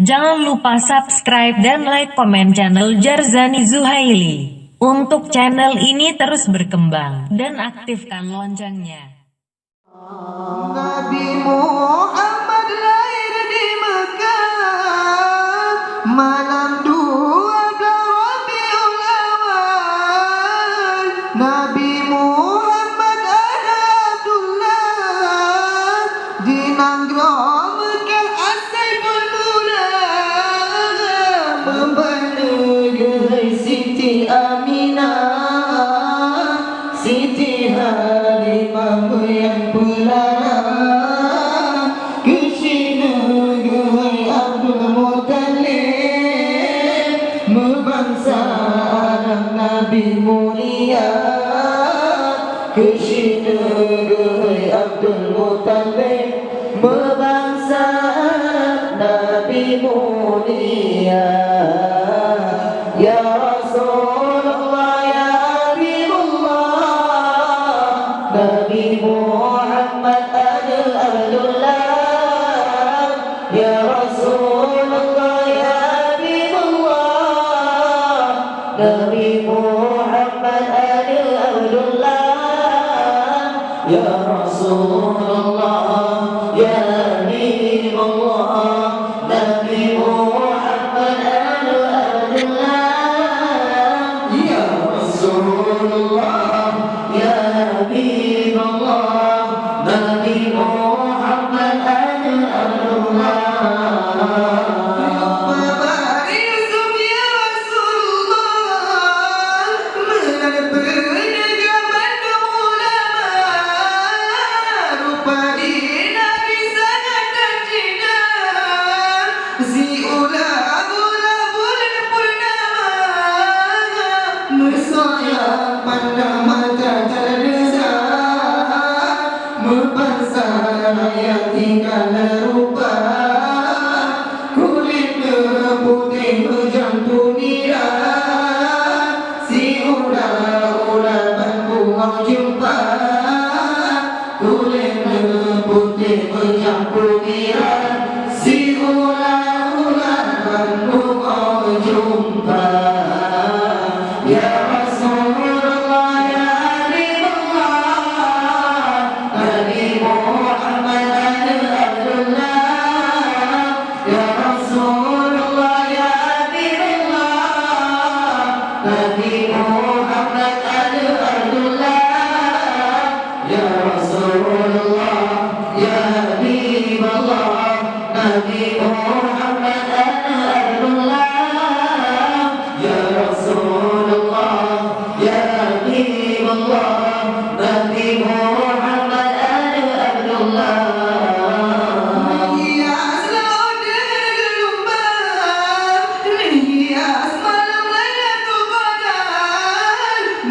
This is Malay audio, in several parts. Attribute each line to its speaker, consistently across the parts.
Speaker 1: Jangan lupa subscribe dan like komen channel Jarzani Zuhaili. Untuk channel ini terus berkembang dan aktifkan loncengnya.
Speaker 2: Nabi Muhammad lahir di Mekah malam 12 Rabiul Awal. Nabi Muhammad anak Abdullah di Nanggro Mekah Asaiful Mula membanegai Siti Aminah, Siti Halimah yang pelarang kesina gerai Abdul Muttalib membangsa anak Nabi mulia kesina gerai Abdul Muttalib membangsa Nabi mulia. Ya Rasulullah, ya Habibullah, Nabi Muhammad adil Abdullah. Ya Rasulullah, ya Habibullah, Nabi Muhammad adil Abdullah. Ya Rasulullah, ya Habibullah, Nabi Muhammad adil Abdullah. Ya Rasulullah, ya Habibullah, Nabi Muhammad adil Abdullah. Yang tinggal rupa kulitnya putih berjantung nira, si ular-ular bunga jumpa kulitnya putih berjantung nira, si ular-ular bunga jumpa. Ya Rasulullah, ya Habibullah, Nabi Muhammad adil Abdullah. Ya Rasulullah, ya Habibullah, Nabi Muhammad adil Abdullah. Ya Rasulullah, ya Habibullah, Nabi Muhammad adil Abdullah. Ya Rasulullah, ya Habibullah, Nabi Muhammad adil Abdullah. Hias laut gelombang, hias malam Lailatul Qadar,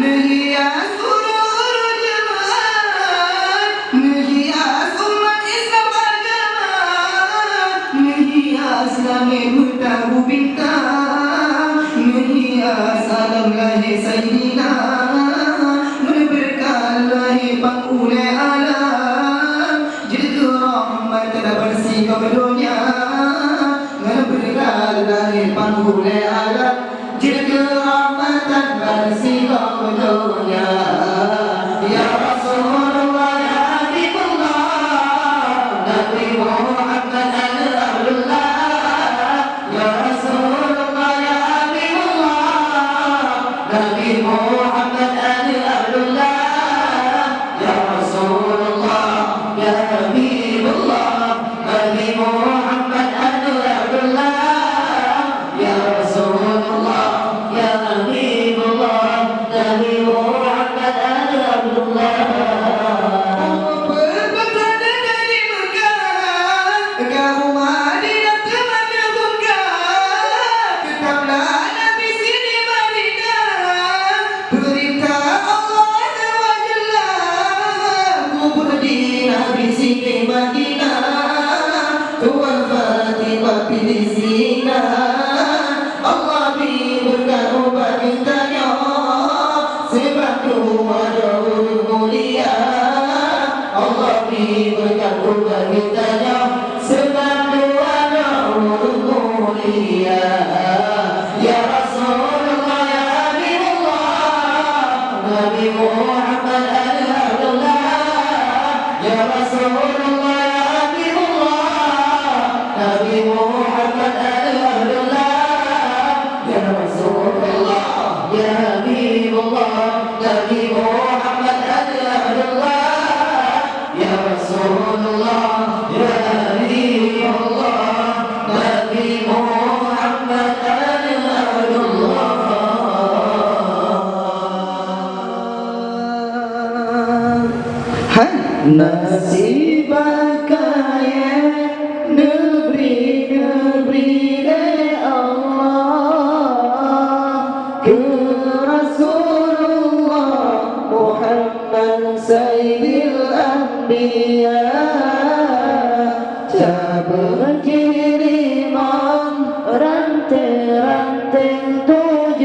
Speaker 2: Nasibah kaya negeri-negeri Allah ke Rasulullah Muhammad Sayyidil Anbiya cabang kiriman ranting-ranting 17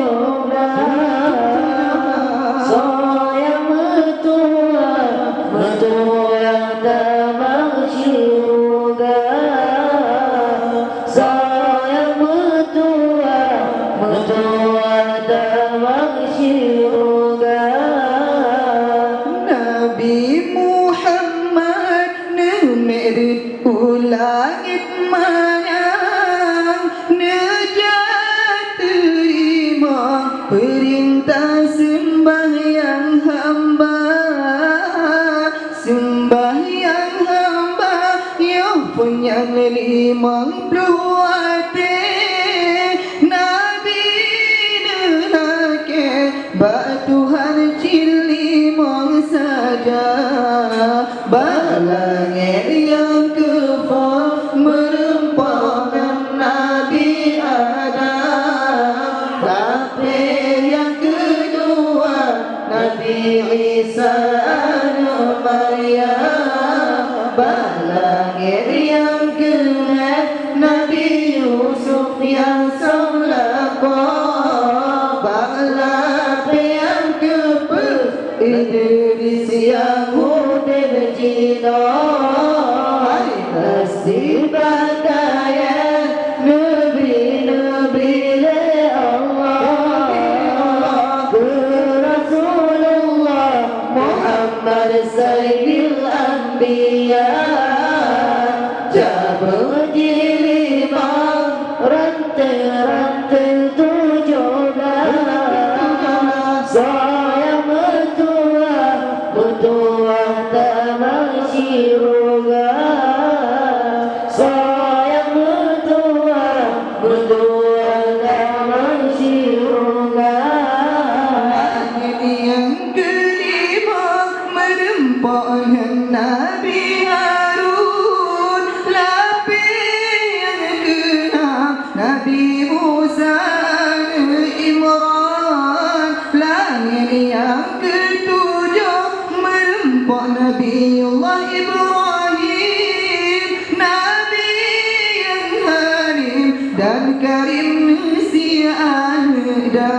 Speaker 2: sayang metua yang tamang syurga sayang metua tamang syurga Nabi Muhammad nemerit ulangit manang nejat terima perintah sembahyang hamba sembahyang hamba yang punya 50 hati Nabi derake Tuhan cilimang saja balangit yang kefar merempahkan Nabi Adam tapi yang kedua Nabi Isa anak Maryam balangit yang keenam Nabi Yusuf yang solaqah balangit yang keempat Idris yang muda bercina nasibah kaya Nabi-Nabi Allah ke Rasulullah Muhammad Sayyidil Anbiya cabang jiliman ranting-ranting 17 sayang metua tamang syurga sayang metua tamang syurga yang kelima merempahkan Nabi Harun lapis yang keenam Nabi Musa Imran langit yang ketujuh merempah Nabiullah Ibrahim Nabi yang halim dan karim si ada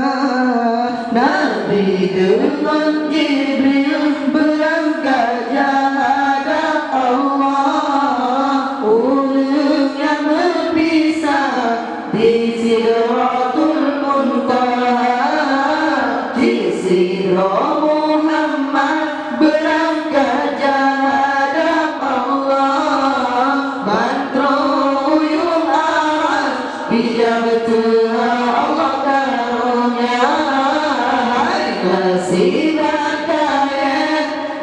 Speaker 2: Nabi dengan Jibril berangkat jahadah Allah ulung yang berpisah di Sidratul Muntaha di Sidrah Muhammad berangkat jahadah Allah mantra uyung aras bijak betul Allah karunia nasibah kaya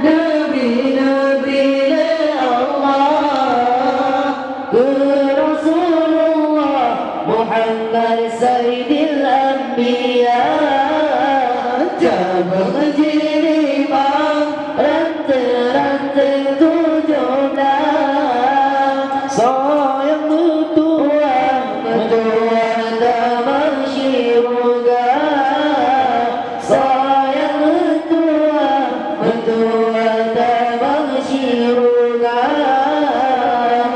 Speaker 2: Nabi-Nabi Allah ke Rasulullah Muhammad Sayyidil Anbiya cabang jiliman ranting-ranting 17 sayang metua tamang syurga sayang metua tamang syurga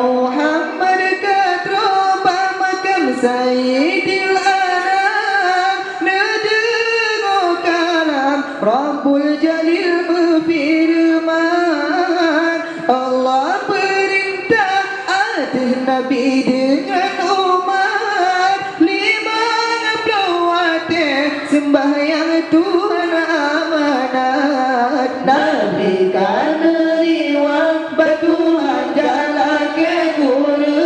Speaker 2: Muhammad katroba makam Sayyidil Anam nedengo kalam Rabbul Jalil berfirman Allah perintah atas Nabi dengan umat 50 hati sembahyang Tuhan amanat Nabi kan riwayat batuhan jalan ke guru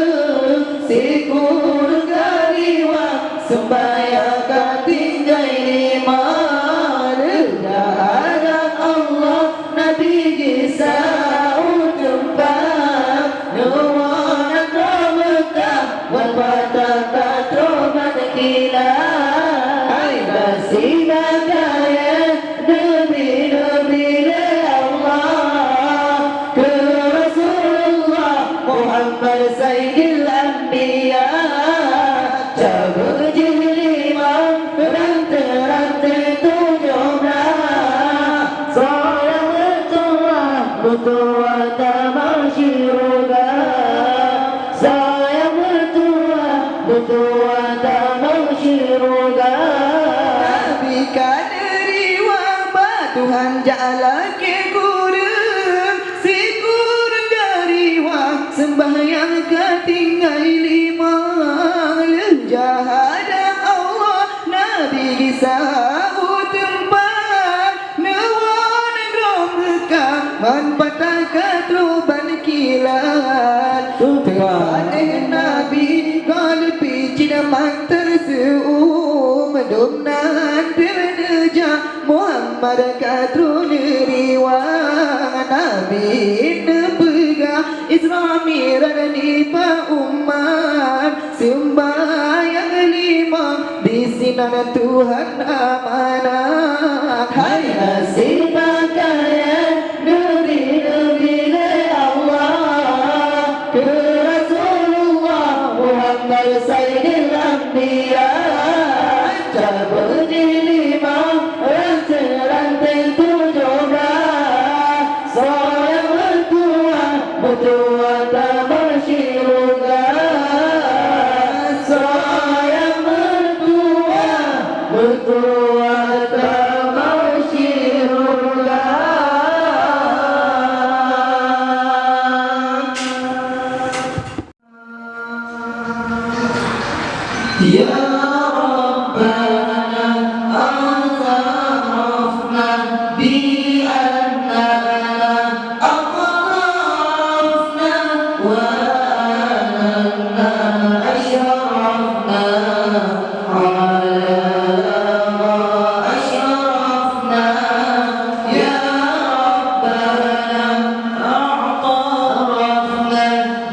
Speaker 2: si guru gariwat sembahyang katinggai iman jahadah Allah Nabi Gisau jumpa nuwanan ramekah wal patah troman kila nasibah kaya Nabi-Nabi Allah ke Nabi kadri wa Tuhan ja'ala ke kurang si kurang dari wa sembahyang ketinggai lima jahada Allah Nabi disau tempat nawan romka manpatah katruban kilat tempat Nabi qalbi cidaman terseum domnan peneja Muhammad katrun riwang Nabi nepega Isra Miraj nipa umat sembahyang lima di sinar Tuhan amanat. Hai nasib kaya Nabi Allah ke Rasulullah Muhammad Sayyidil Anbiya cabut lima rantai tujuh belas seorang mertua tamasyiruga seorang mertua tamasyiruga. Ya Rabbana a'tarafna bi'annana aqrafna wa anna asyrafna ala asyrafna. Ya Rabbana a'tarafna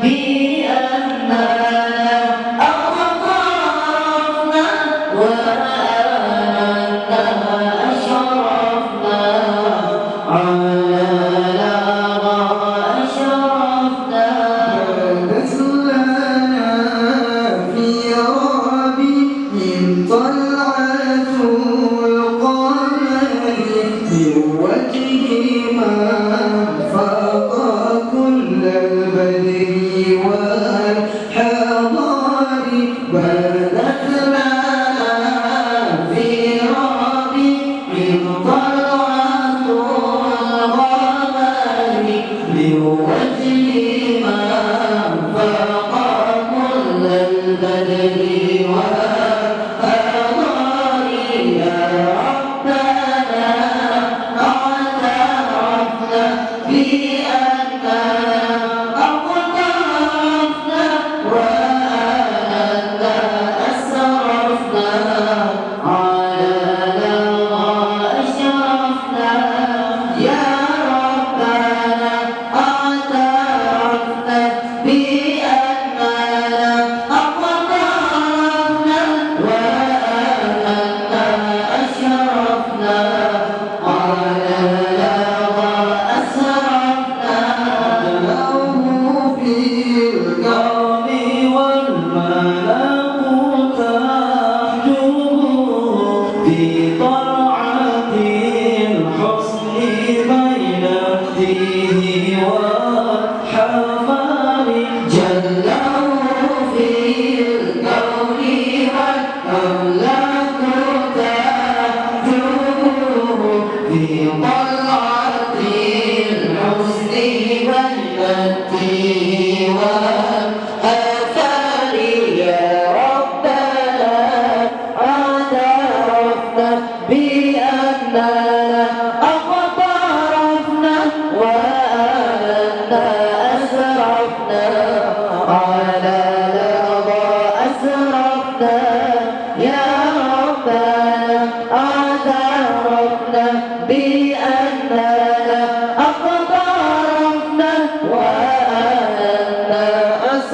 Speaker 2: bi'annana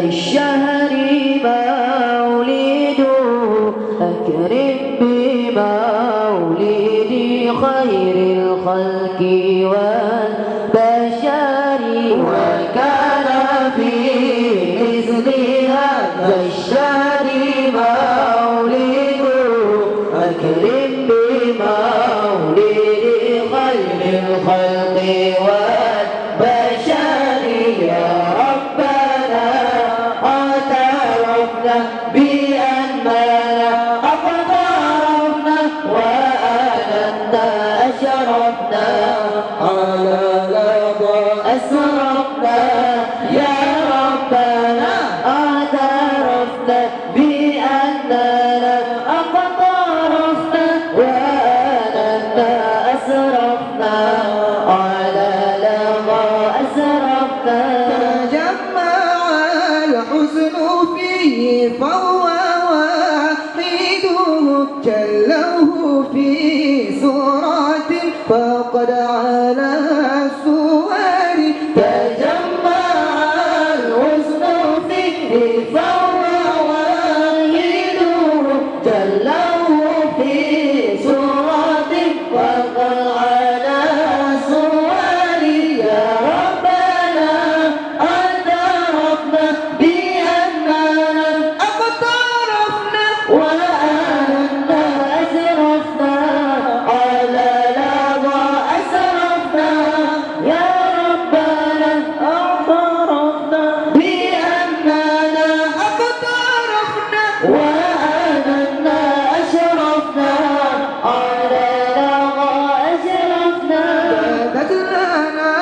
Speaker 2: الشهر مولد أكرم بمولد خير الخلق والبشر وكان في مثل هذا الشهر مولد أكرم بمولد خير الخلق والبشر يا ربنا اعترفنا بأننا أقترفنا وأننا أشرفنا على لظى أسرفنا يا ربنا اعترفنا بأننا أقترفنا وأننا أسرفنا على لظى أسرفنا
Speaker 3: تجمع الحزن فيه فهو وحيده جله في سورة فقد على السور
Speaker 2: تجمع الحزن فيه فهو واحد جله في سورة وقد على صور يا ربنا اعترفنا بأننا
Speaker 3: اقترفنا
Speaker 2: وأننا أسرفنا على لظى أسرفنا يا ربنا اعترفنا بأننا
Speaker 3: اقترفنا
Speaker 2: وأننا أشرفنا على لظى أسرفنا
Speaker 3: بدت لنا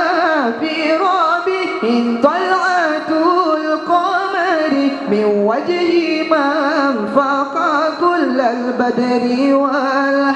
Speaker 3: في رابه طلعة القمر من وجه من فاق كل البدر والحمر